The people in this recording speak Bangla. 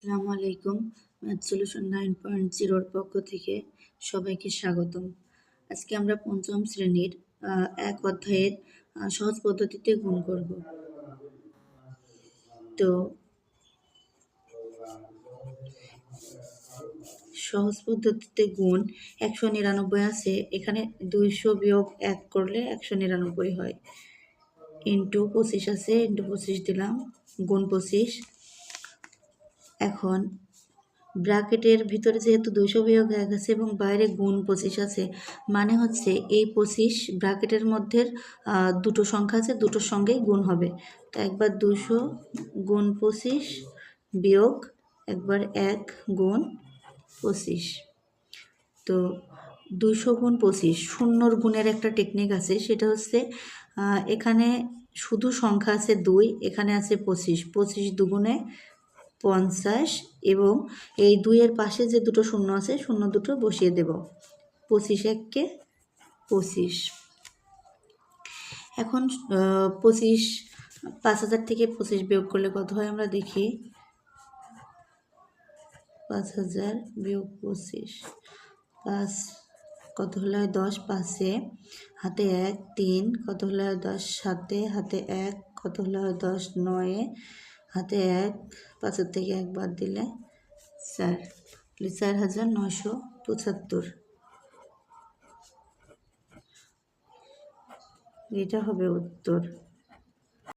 আসসালামু আলাইকুম। ম্যাথ সলিউশন 9.0 পক্ষ থেকে সবাইকে স্বাগতম। আজকে আমরা পঞ্চম শ্রেণীর এক অধ্যায়ের সহজ পদ্ধতিতে গুণ করব। তো সহজ পদ্ধতিতে গুণ 199 আছে, এখানে 200 বিয়োগ 1 করলে 199 হয়। ইন্টু 25 আছে, ইন্টু 25 দিলাম, গুণ 25। এখন ব্র্যাকেটের ভিতরে যেহেতু 200 বিয়োগ 1 আছে এবং বাইরে গুণ 25 আছে, মানে হচ্ছে এই 25 ব্র্যাকেটের মধ্যে দুটো সংখ্যা আছে, দুটোর সঙ্গেই গুণ হবে। তো একবার 200 গুণ 25 বিয়োগ একবার 1 গুণ 25। তো 200 গুণ 25 শূন্যর গুণের একটা টেকনিক আছে, সেটা হচ্ছে এখানে শুধু সংখ্যা আছে 2, এখানে আছে 25, 25 দুগুণে 50 এবং এই 2-এর পাশে যে দুটো শূন্য আছে, শূন্য দুটো বসিয়ে দেব। 25 1-কে 25। এখন 25 5000 থেকে 25 বিয়োগ করলে কত হয় আমরা দেখি। 5000 বিয়োগ 25, 5 কত হলে 10, 5-এ হাতে 1 3 কত হলে 10, 7-এ হাতে 1 কত হলে 10, 9-এ হাতে 1, 5-এর থেকে 1 বাদ দিলে 4, 4975। এটা হবে উত্তর।